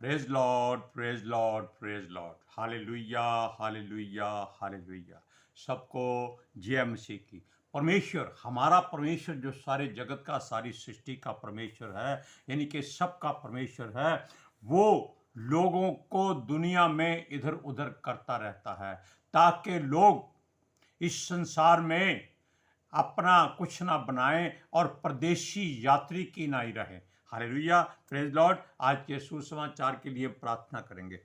Praise Lord, praise Lord, praise Lord. Hallelujah, hallelujah, hallelujah. सबको जय मसीह की। परमेश्वर, हमारा परमेश्वर जो सारे जगत का, सारी सृष्टि का परमेश्वर है, यानी कि सबका परमेश्वर है, वो लोगों को दुनिया में इधर उधर करता रहता है ताकि लोग इस संसार में अपना कुछ ना बनाएं और परदेशी यात्री की ना ही रहे। Hallelujah, praise Lord. आज के सुसमाचार के लिए प्रार्थना करेंगे।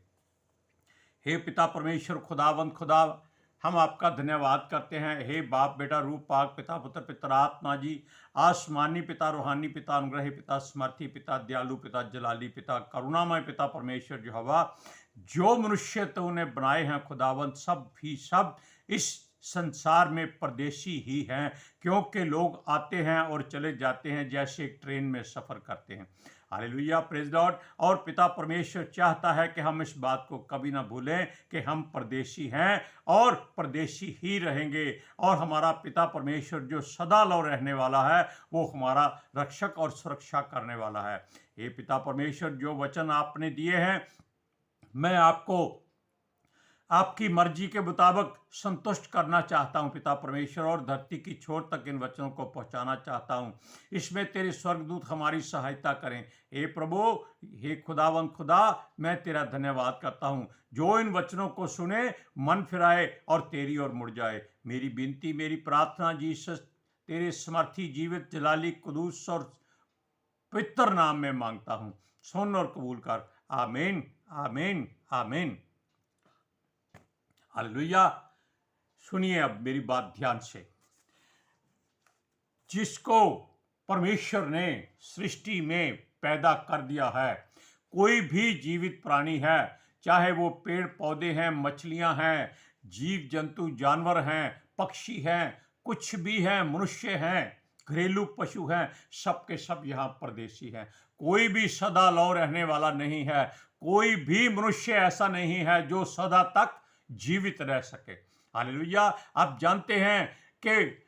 हे पिता परमेश्वर, खुदावंद खुदा, हम आपका धन्यवाद करते हैं। हे बाप बेटा रूप पाक पिता पुत्र पितर आत्मा जी, आसमानी पिता, रूहानी पिता, अनुग्रही पिता, समर्थी पिता, दयालु पिता, जलाली पिता, करुणामय पिता परमेश्वर यहोवा, जो मनुष्य तूने बनाए हैं खुदावंद, सब भी सब इस संसार में परदेशी ही हैं, क्योंकि लोग आते हैं और चले जाते हैं जैसे एक ट्रेन में सफ़र करते हैं। Hallelujah, praise Lord. और पिता परमेश्वर चाहता है कि हम इस बात को कभी ना भूलें कि हम परदेशी हैं और परदेशी ही रहेंगे, और हमारा पिता परमेश्वर जो सदा लौ रहने वाला है, वो हमारा रक्षक और सुरक्षा करने वाला है। ये पिता परमेश्वर, जो वचन आपने दिए हैं, मैं आपको आपकी मर्जी के मुताबिक संतुष्ट करना चाहता हूं पिता परमेश्वर, और धरती की छोर तक इन वचनों को पहुंचाना चाहता हूं। इसमें तेरे स्वर्गदूत हमारी सहायता करें। हे प्रभु, हे खुदावंद खुदा, मैं तेरा धन्यवाद करता हूं। जो इन वचनों को सुने, मन फिराए और तेरी ओर मुड़ जाए। मेरी विनती, मेरी प्रार्थना जीसस तेरे समर्थी, जीवित, जलाली, कुदूस और पवित्र नाम में मांगता हूं। सुन और कबूल कर। आमीन, आमीन, आमीन। हालेलुया। सुनिए अब मेरी बात ध्यान से। जिसको परमेश्वर ने सृष्टि में पैदा कर दिया है, कोई भी जीवित प्राणी है, चाहे वो पेड़ पौधे हैं, मछलियां हैं, जीव जंतु जानवर हैं, पक्षी हैं, कुछ भी हैं, मनुष्य हैं, घरेलू पशु हैं, सब के सब यहाँ परदेशी हैं। कोई भी सदा लौ रहने वाला नहीं है। कोई भी मनुष्य ऐसा नहीं है जो सदा तक जीवित रह सके। हालेलुया। आप जानते हैं कि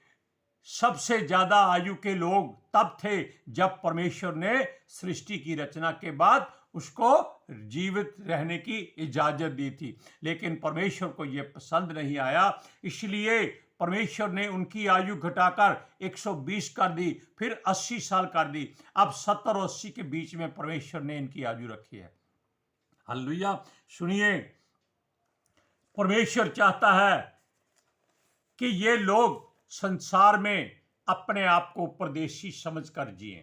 सबसे ज्यादा आयु के लोग तब थे जब परमेश्वर ने सृष्टि की रचना के बाद उसको जीवित रहने की इजाजत दी थी, लेकिन परमेश्वर को यह पसंद नहीं आया। इसलिए परमेश्वर ने उनकी आयु घटाकर 120 कर दी, फिर 80 साल कर दी। अब 70 और 80 के बीच में परमेश्वर ने इनकी आयु रखी है। हालेलुया। सुनिए, परमेश्वर चाहता है कि ये लोग संसार में अपने आप को परदेशी समझकर जिएं।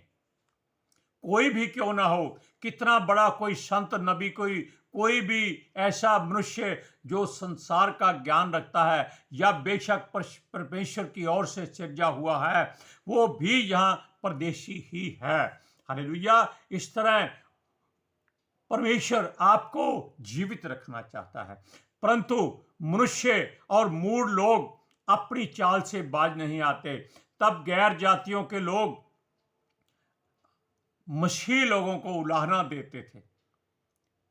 कोई भी क्यों ना हो, कितना बड़ा कोई संत नबी, कोई भी ऐसा मनुष्य जो संसार का ज्ञान रखता है या बेशक परमेश्वर की ओर से सृजा हुआ है, वो भी यहाँ परदेशी ही है। हालेलुया। इस तरह परमेश्वर आपको जीवित रखना चाहता है, परंतु मनुष्य और मूढ़ लोग अपनी चाल से बाज नहीं आते। तब गैर जातियों के लोग मसीही लोगों को उलाहना देते थे।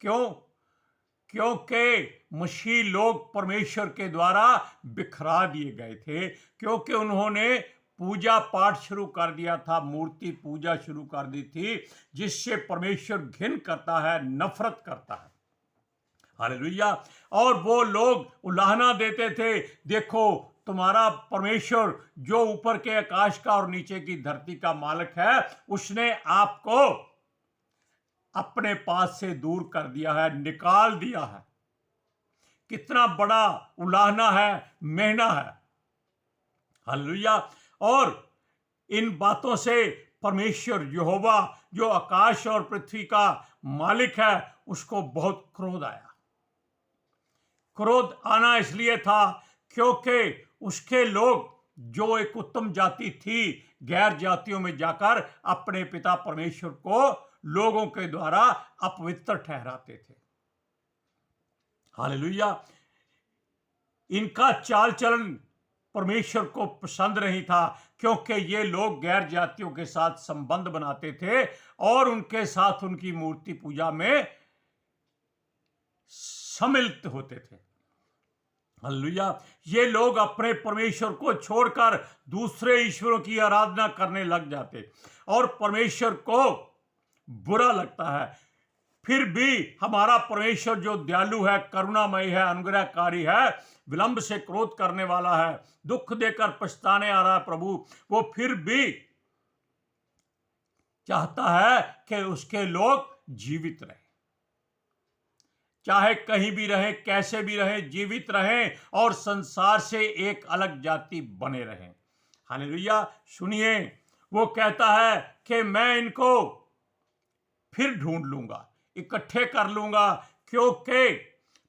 क्यों? क्योंकि मसीही लोग परमेश्वर के द्वारा बिखरा दिए गए थे, क्योंकि उन्होंने पूजा पाठ शुरू कर दिया था, मूर्ति पूजा शुरू कर दी थी, जिससे परमेश्वर घिन करता है, नफरत करता है। हालेलुया। और वो लोग उलाहना देते थे, देखो तुम्हारा परमेश्वर जो ऊपर के आकाश का और नीचे की धरती का मालिक है, उसने आपको अपने पास से दूर कर दिया है, निकाल दिया है। कितना बड़ा उलाहना है, मेहना है। हालेलुया। और इन बातों से परमेश्वर यहोवा जो आकाश और पृथ्वी का मालिक है, उसको बहुत क्रोध आया। क्रोध आना इसलिए था क्योंकि उसके लोग, जो एक उत्तम जाति थी, गैर जातियों में जाकर अपने पिता परमेश्वर को लोगों के द्वारा अपवित्र ठहराते थे। हालेलुया। इनका चाल चलन परमेश्वर को पसंद नहीं था, क्योंकि ये लोग गैर जातियों के साथ संबंध बनाते थे और उनके साथ उनकी मूर्ति पूजा में सम्मिलित होते थे। हालेलुया। ये लोग अपने परमेश्वर को छोड़कर दूसरे ईश्वरों की आराधना करने लग जाते, और परमेश्वर को बुरा लगता है। फिर भी हमारा परमेश्वर जो दयालु है, करुणामयी है, अनुग्रहकारी है, विलंब से क्रोध करने वाला है, दुख देकर पछताने आ रहा है प्रभु, वो फिर भी चाहता है कि उसके लोग जीवित रहें, चाहे कहीं भी रहे, कैसे भी रहे, जीवित रहें और संसार से एक अलग जाति बने रहें। हालेलुया। सुनिए, वो कहता है कि मैं इनको फिर ढूंढ लूंगा, इकट्ठे कर लूंगा, क्योंकि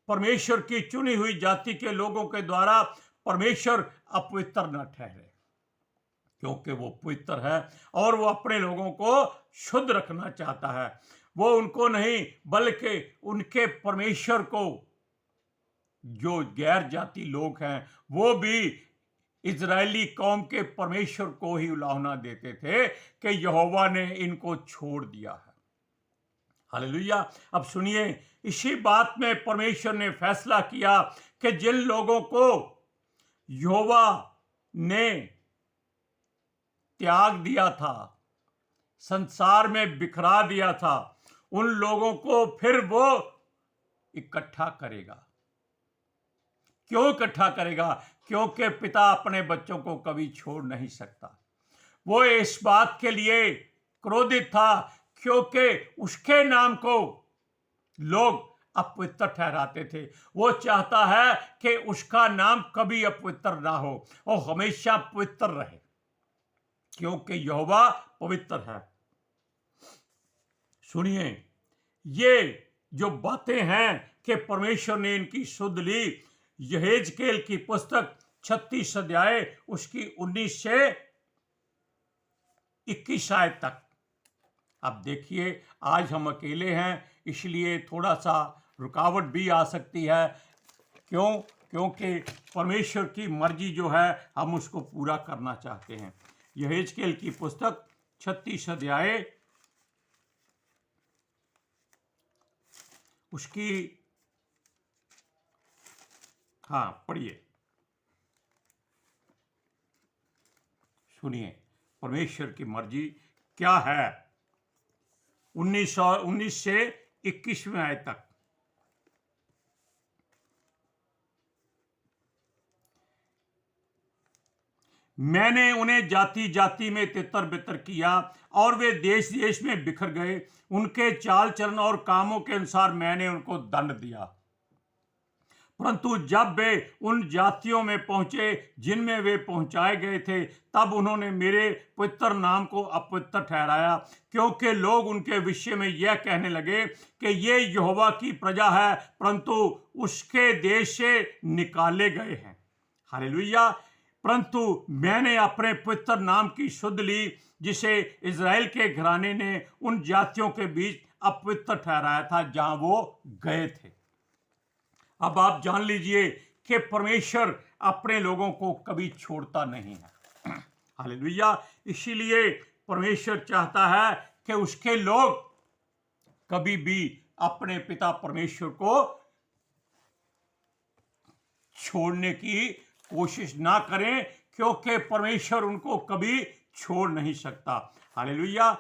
परमेश्वर की चुनी हुई जाति के लोगों के द्वारा परमेश्वर अपवित्र न ठहरे, क्योंकि वो पवित्र है और वो अपने लोगों को शुद्ध रखना चाहता है। वो उनको नहीं, बल्कि उनके परमेश्वर को, जो गैर जाति लोग हैं, वो भी इजरायली कौम के परमेश्वर को ही उलाहना देते थे कि यहोवा ने इनको छोड़ दिया है। हालेलुया। अब सुनिए, इसी बात में परमेश्वर ने फैसला किया कि जिन लोगों को यहोवा ने त्याग दिया था, संसार में बिखरा दिया था, उन लोगों को फिर वो इकट्ठा करेगा। क्यों इकट्ठा करेगा? क्योंकि पिता अपने बच्चों को कभी छोड़ नहीं सकता। वो इस बात के लिए क्रोधित था क्योंकि उसके नाम को लोग अपवित्र ठहराते थे। वो चाहता है कि उसका नाम कभी अपवित्र ना हो, वो हमेशा पवित्र रहे, क्योंकि यहोवा पवित्र है। सुनिए, ये जो बातें हैं कि परमेश्वर ने इनकी सुध ली, यहेजकेल की पुस्तक 36 अध्याय उसकी 19 से 21 आयत तक। अब देखिए, आज हम अकेले हैं, इसलिए थोड़ा सा रुकावट भी आ सकती है। क्यों? क्योंकि परमेश्वर की मर्जी जो है हम उसको पूरा करना चाहते हैं। यहेजकेल की पुस्तक 36 अध्याय उसकी, पढ़िए, सुनिए परमेश्वर की मर्जी क्या है। 19 से 21वें आयत तक। मैंने उन्हें जाति जाति में तितर बितर किया और वे देश देश में बिखर गए। उनके चाल चलन और कामों के अनुसार मैंने उनको दंड दिया। परंतु जब वे उन जातियों में पहुंचे जिनमें वे पहुंचाए गए थे, तब उन्होंने मेरे पवित्र नाम को अपवित्र ठहराया, क्योंकि लोग उनके विषय में यह कहने लगे कि ये यहोवा की प्रजा है, परंतु उसके देश से निकाले गए हैं। हालेलुया। परंतु मैंने अपने पवित्र नाम की सुध ली, जिसे इजराइल के घराने ने उन जातियों के बीच अपवित्र ठहराया था जहां वो गए थे। अब आप जान लीजिए कि परमेश्वर अपने लोगों को कभी छोड़ता नहीं है। हालेलुया। इसीलिए परमेश्वर चाहता है कि उसके लोग कभी भी अपने पिता परमेश्वर को छोड़ने की कोशिश ना करें, क्योंकि परमेश्वर उनको कभी छोड़ नहीं सकता। हालेलुया।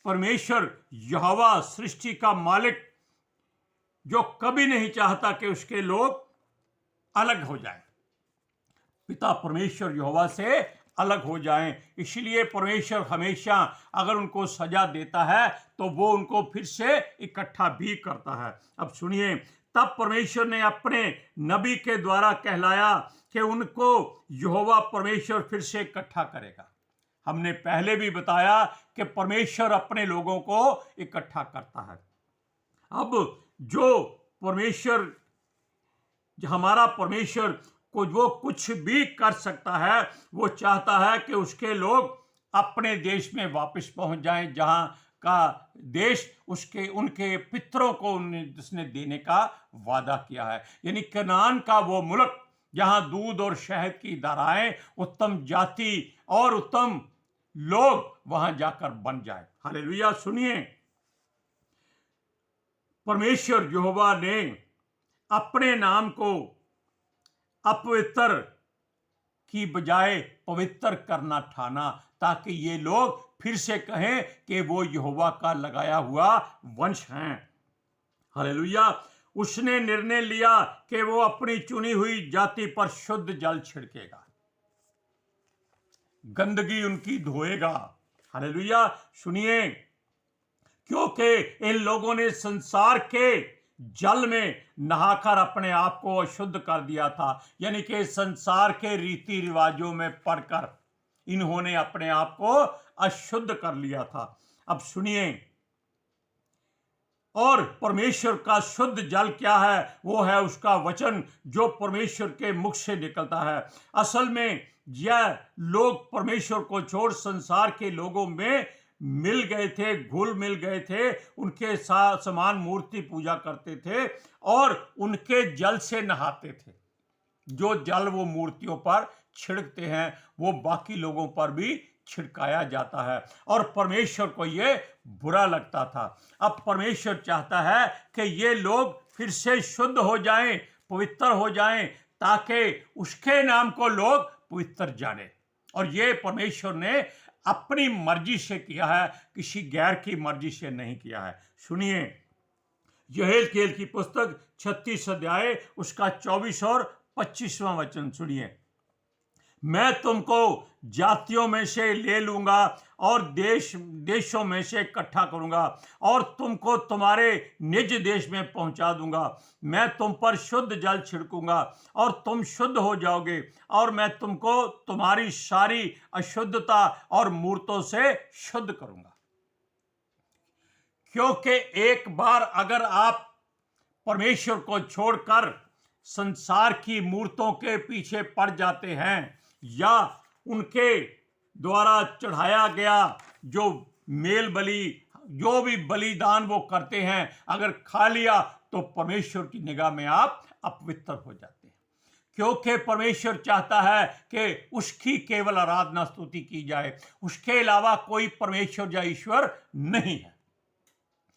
परमेश्वर यहोवा सृष्टि का मालिक, जो कभी नहीं चाहता कि उसके लोग अलग हो जाएं, पिता परमेश्वर यहोवा से अलग हो जाएं। इसलिए परमेश्वर हमेशा अगर उनको सजा देता है तो वो उनको फिर से इकट्ठा भी करता है। अब सुनिए, तब परमेश्वर ने अपने नबी के द्वारा कहलाया कि उनको यहोवा परमेश्वर फिर से इकट्ठा करेगा। हमने पहले भी बताया कि परमेश्वर अपने लोगों को इकट्ठा करता है। अब जो परमेश्वर, हमारा परमेश्वर को वो कुछ भी कर सकता है, वो चाहता है कि उसके लोग अपने देश में वापस पहुंच जाएं, जहां का देश उसके उनके पितरों को उसने देने का वादा किया है, यानी कनान का वो मुल्क जहां दूध और शहद की धाराएं, उत्तम जाति और उत्तम लोग वहां जाकर बन जाए। हालेलुया। सुनिए, परमेश्वर यहोवा ने अपने नाम को अपवित्र की बजाय पवित्र करना ठाना, ताकि ये लोग फिर से कहें कि वो यहोवा का लगाया हुआ वंश हैं। हालेलुया। उसने निर्णय लिया कि वो अपनी चुनी हुई जाति पर शुद्ध जल छिड़केगा, गंदगी उनकी धोएगा। हालेलुया। सुनिए, क्योंकि इन लोगों ने संसार के जल में नहाकर अपने आप को अशुद्ध कर दिया था, यानी कि संसार के रीति रिवाजों में पड़कर इन्होंने अपने आप को अशुद्ध कर लिया था। अब सुनिए, और परमेश्वर का शुद्ध जल क्या है? वो है उसका वचन जो परमेश्वर के मुख से निकलता है। असल में यह लोग परमेश्वर को छोड़ संसार के लोगों में मिल गए थे, घुल मिल गए थे, उनके साथ समान मूर्ति पूजा करते थे और उनके जल से नहाते थे। जो जल वो मूर्तियों पर छिड़कते हैं वो बाकी लोगों पर भी छिड़काया जाता है और परमेश्वर को ये बुरा लगता था। अब परमेश्वर चाहता है कि ये लोग फिर से शुद्ध हो जाएं, पवित्र हो जाएं, ताकि उसके नाम को लोग पवित्र जाने। और ये परमेश्वर ने अपनी मर्जी से किया है, किसी गैर की मर्जी से नहीं किया है। सुनिए, यहेजकेल की पुस्तक 36 अध्याय उसका 24 और 25वां वचन सुनिए। मैं तुमको जातियों में से ले लूंगा और देशों में से इकट्ठा करूंगा और तुमको तुम्हारे निज देश में पहुंचा दूंगा। मैं तुम पर शुद्ध जल छिड़कूंगा और तुम शुद्ध हो जाओगे और मैं तुमको तुम्हारी सारी अशुद्धता और मूर्तों से शुद्ध करूंगा। क्योंकि एक बार अगर आप परमेश्वर को छोड़कर संसार की मूर्तों के पीछे पड़ जाते हैं या उनके द्वारा चढ़ाया गया जो मेल बलि, जो भी बलिदान वो करते हैं, अगर खा लिया तो परमेश्वर की निगाह में आप अपवित्र हो जाते हैं। क्योंकि परमेश्वर चाहता है कि उसकी केवल आराधना स्तुति की जाए, उसके अलावा कोई परमेश्वर या ईश्वर नहीं है।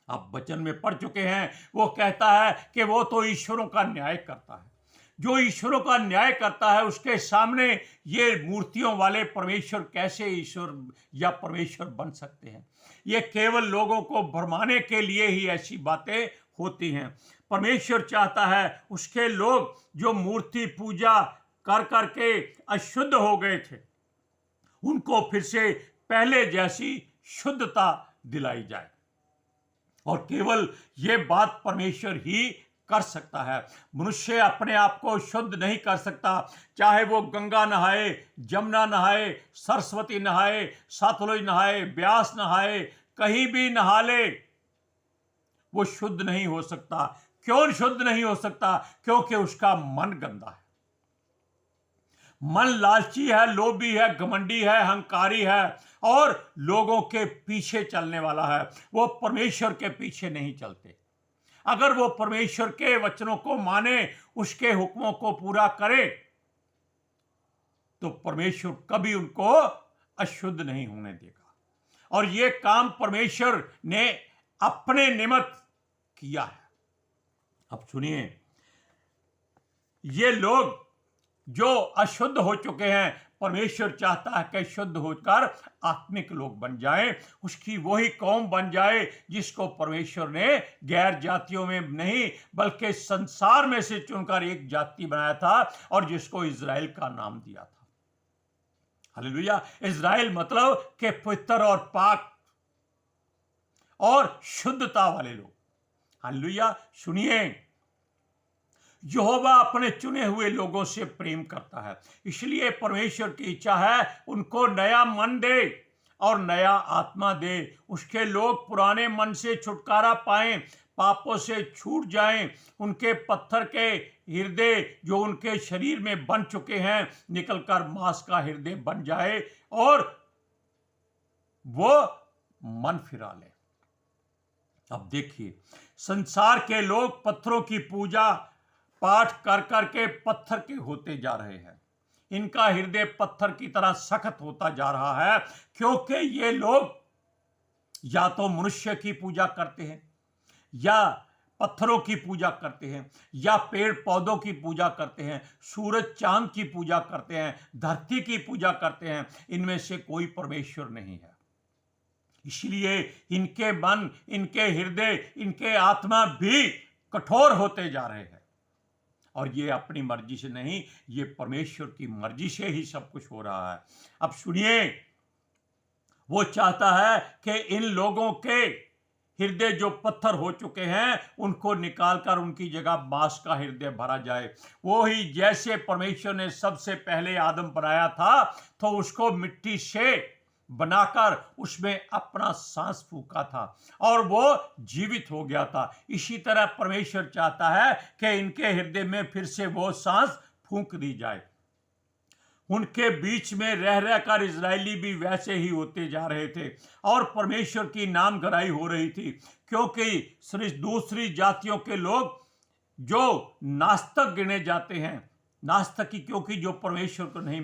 आप वचन में पढ़ चुके हैं, वो कहता है कि वो तो ईश्वरों का न्याय करता है। जो ईश्वरों का न्याय करता है उसके सामने ये मूर्तियों वाले परमेश्वर कैसे ईश्वर या परमेश्वर बन सकते हैं? ये केवल लोगों को भरमाने के लिए ही ऐसी बातें होती हैं। परमेश्वर चाहता है उसके लोग जो मूर्ति पूजा कर करके अशुद्ध हो गए थे, उनको फिर से पहले जैसी शुद्धता दिलाई जाए। और केवल ये बात परमेश्वर ही कर सकता है। मनुष्य अपने आप को शुद्ध नहीं कर सकता। चाहे वो गंगा नहाए, जमुना नहाए, सरस्वती नहाए, सतलुज नहाए, ब्यास नहाए, कहीं भी नहा ले, वो शुद्ध नहीं हो सकता। क्यों शुद्ध नहीं हो सकता? क्योंकि उसका मन गंदा है। मन लालची है, लोभी है, घमंडी है, अहंकारी है और लोगों के पीछे चलने वाला है। वो परमेश्वर के पीछे नहीं चलते। अगर वो परमेश्वर के वचनों को माने, उसके हुक्मों को पूरा करे, तो परमेश्वर कभी उनको अशुद्ध नहीं होने देगा। और ये काम परमेश्वर ने अपने निमित्त किया है। अब सुनिए, ये लोग जो अशुद्ध हो चुके हैं, परमेश्वर चाहता है कि शुद्ध होकर आत्मिक लोग बन जाएं, उसकी वही कौम बन जाए जिसको परमेश्वर ने गैर जातियों में नहीं बल्कि संसार में से चुनकर एक जाति बनाया था और जिसको इज़राइल का नाम दिया था। हालेलुया। इज़राइल मतलब कि पवित्र और पाक और शुद्धता वाले लोग। हालेलुया। सुनिए, यहोवा अपने चुने हुए लोगों से प्रेम करता है, इसलिए परमेश्वर की इच्छा है उनको नया मन दे और नया आत्मा दे। उसके लोग पुराने मन से छुटकारा पाएं, पापों से छूट जाएं, उनके पत्थर के हृदय जो उनके शरीर में बन चुके हैं निकलकर मांस का हृदय बन जाए और वो मन फिरा ले। अब देखिए, संसार के लोग पत्थरों की पूजा पाठ कर करके पत्थर के होते जा रहे हैं। इनका हृदय पत्थर की तरह सख्त होता जा रहा है, क्योंकि ये लोग या तो मनुष्य की पूजा करते हैं या पत्थरों की पूजा करते हैं या पेड़ पौधों की पूजा करते हैं, सूरज चांद की पूजा करते हैं, धरती की पूजा करते हैं। इनमें से कोई परमेश्वर नहीं है। इसलिए इनके मन, इनके हृदय, इनके आत्मा भी कठोर होते जा रहे हैं। और ये अपनी मर्जी से नहीं, ये परमेश्वर की मर्जी से ही सब कुछ हो रहा है। अब सुनिए, वो चाहता है कि इन लोगों के हृदय जो पत्थर हो चुके हैं उनको निकालकर उनकी जगह बांस का हृदय भरा जाए। वो ही जैसे परमेश्वर ने सबसे पहले आदम बनाया था तो उसको मिट्टी से बनाकर उसमें अपना सांस फूका था और वो जीवित हो गया था। इसी तरह परमेश्वर चाहता है कि इनके हृदय में फिर से वो सांस फूंक दी जाए। उनके बीच में रह रहकर इजरायली भी वैसे ही होते जा रहे थे और परमेश्वर की नाम गराई हो रही थी, क्योंकि दूसरी जातियों के लोग जो नास्तिक गिने जाते हैं, नास्तिकी क्योंकि जो परमेश्वर को नहीं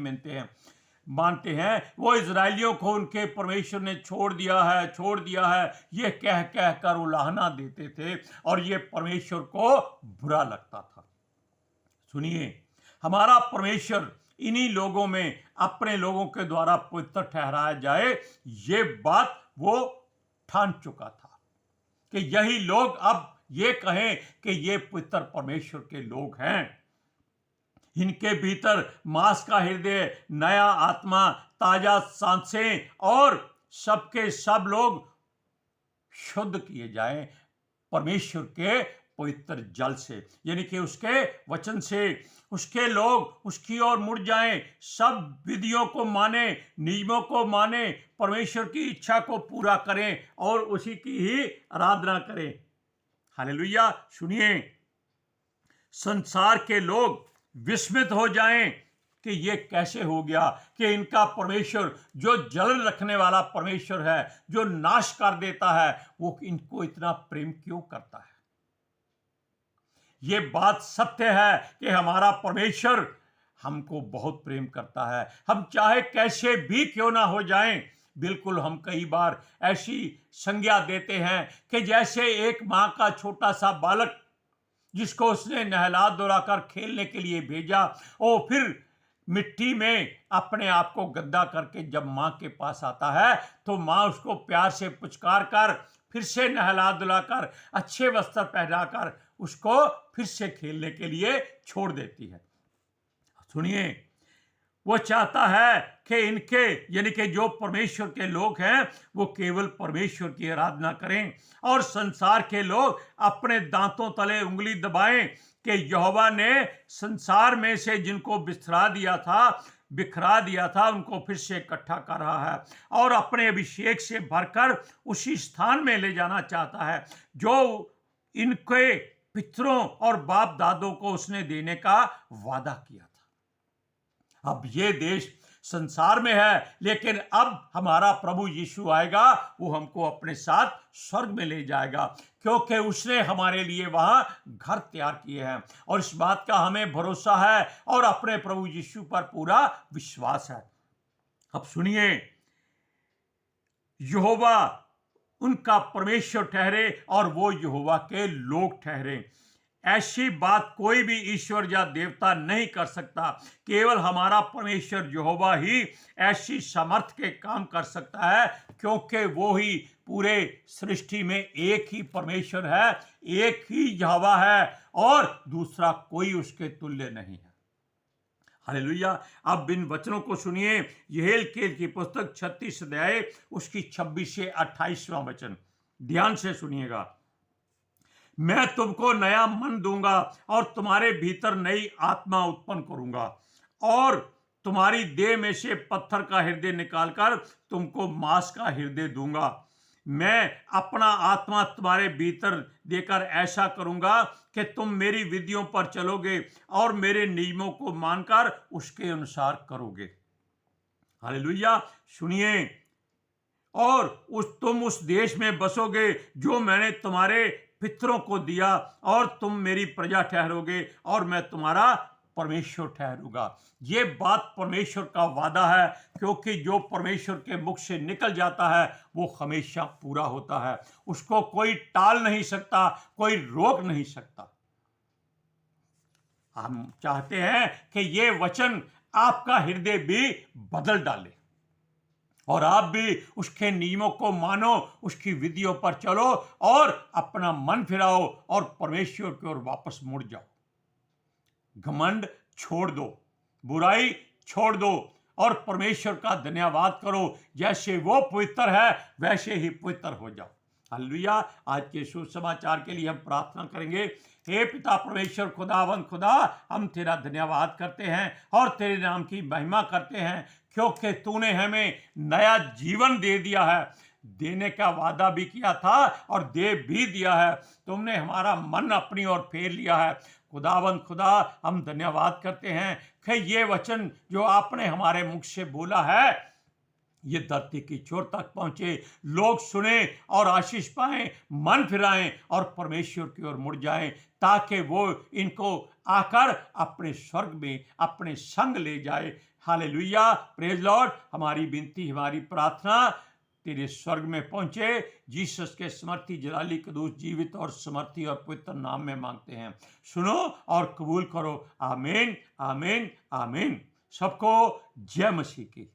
मानते हैं, वो इजरायलियों को उनके परमेश्वर ने छोड़ दिया है ये कह कह कर उलाहना देते थे और ये परमेश्वर को बुरा लगता था। सुनिए, हमारा परमेश्वर इन्हीं लोगों में अपने लोगों के द्वारा पवित्र ठहराया जाए, ये बात वो ठान चुका था कि यही लोग अब ये कहें कि ये पवित्र परमेश्वर के लोग हैं। इनके भीतर मांस का हृदय, नया आत्मा, ताजा सांसें और सबके सब लोग शुद्ध किए जाएं परमेश्वर के पवित्र जल से, यानी कि उसके वचन से। उसके लोग उसकी ओर मुड़ जाएं, सब विधियों को माने, नियमों को माने, परमेश्वर की इच्छा को पूरा करें और उसी की ही आराधना करें। हालेलुया। सुनिए, संसार के लोग विस्मित हो जाएं कि ये कैसे हो गया कि इनका परमेश्वर जो जलन रखने वाला परमेश्वर है, जो नाश कर देता है, वो इनको इतना प्रेम क्यों करता है। ये बात सत्य है कि हमारा परमेश्वर हमको बहुत प्रेम करता है, हम चाहे कैसे भी क्यों ना हो जाएं। बिल्कुल, हम कई बार ऐसी संज्ञा देते हैं कि जैसे एक माँ का छोटा सा बालक जिसको उसने नहला धुलाकर खेलने के लिए भेजा, वो फिर मिट्टी में अपने आप को गंदा करके जब माँ के पास आता है तो माँ उसको प्यार से पुचकार कर फिर से नहला धुलाकर अच्छे वस्त्र पहनाकर उसको फिर से खेलने के लिए छोड़ देती है। सुनिए, वो चाहता है कि इनके यानी कि जो परमेश्वर के लोग हैं वो केवल परमेश्वर की आराधना करें और संसार के लोग अपने दांतों तले उंगली दबाएं कि यहोवा ने संसार में से जिनको बिखरा दिया था उनको फिर से इकट्ठा कर रहा है और अपने अभिषेक से भरकर उसी स्थान में ले जाना चाहता है जो इनके पितरों और बाप दादों को उसने देने का वादा किया था। अब ये देश संसार में है, लेकिन अब हमारा प्रभु यीशु आएगा, वो हमको अपने साथ स्वर्ग में ले जाएगा, क्योंकि उसने हमारे लिए वहां घर तैयार किए हैं और इस बात का हमें भरोसा है और अपने प्रभु यीशु पर पूरा विश्वास है। अब सुनिए, यहोवा उनका परमेश्वर ठहरे और वो यहोवा के लोग ठहरे। ऐसी बात कोई भी ईश्वर या देवता नहीं कर सकता, केवल हमारा परमेश्वर यहोवा ही ऐसी सामर्थ के काम कर सकता है, क्योंकि वो ही पूरे सृष्टि में एक ही परमेश्वर है, एक ही यहोवा है और दूसरा कोई उसके तुल्य नहीं है। हालेलुया। अब इन वचनों को सुनिए, यहेजकेल की पुस्तक 36 अध्याय उसकी 26 से 28वां वचन, ध्यान से सुनिएगा। मैं तुमको नया मन दूंगा और तुम्हारे भीतर नई आत्मा उत्पन्न करूंगा और तुम्हारी देह में से पत्थर का हृदय निकालकर तुमको मांस का हृदय दूंगा। मैं अपना आत्मा तुम्हारे भीतर देकर ऐसा करूंगा कि तुम मेरी विधियों पर चलोगे और मेरे नियमों को मानकर उसके अनुसार करोगे। हालेलुया। सुनिए, और तुम उस देश में बसोगे जो मैंने तुम्हारे पितरों को दिया और तुम मेरी प्रजा ठहरोगे और मैं तुम्हारा परमेश्वर ठहरूंगा। ये बात परमेश्वर का वादा है, क्योंकि जो परमेश्वर के मुख से निकल जाता है वो हमेशा पूरा होता है, उसको कोई टाल नहीं सकता, कोई रोक नहीं सकता। हम चाहते हैं कि ये वचन आपका हृदय भी बदल डाले और आप भी उसके नियमों को मानो, उसकी विधियों पर चलो और अपना मन फिराओ और परमेश्वर की ओर वापस मुड़ जाओ। घमंड छोड़ दो, बुराई छोड़ दो और परमेश्वर का धन्यवाद करो। जैसे वो पवित्र है वैसे ही पवित्र हो जाओ। हालेलुया। आज के सुसमाचार के लिए हम प्रार्थना करेंगे। हे पिता परमेश्वर खुदावंद खुदा, हम तेरा धन्यवाद करते हैं और तेरे नाम की महिमा करते हैं, क्योंकि तूने हमें नया जीवन दे दिया है। देने का वादा भी किया था और दे भी दिया है। तुमने हमारा मन अपनी ओर फेर लिया है। खुदावंद खुदा, हम धन्यवाद करते हैं कि ये वचन जो आपने हमारे मुख से बोला है ये धरती की छोर तक पहुंचे, लोग सुने और आशीष पाएं, मन फिराएं और परमेश्वर की ओर मुड़ जाएं, ताकि वो इनको आकर अपने स्वर्ग में अपने संग ले जाए। Hallelujah, praise Lord. हमारी विनती, हमारी प्रार्थना तेरे स्वर्ग में पहुंचे। जीसस के समर्थी जलाली कदूस जीवित और समर्थी और पवित्र नाम में मांगते हैं। सुनो और कबूल करो। आमीन, आमीन, आमीन। सबको जय मसीह की।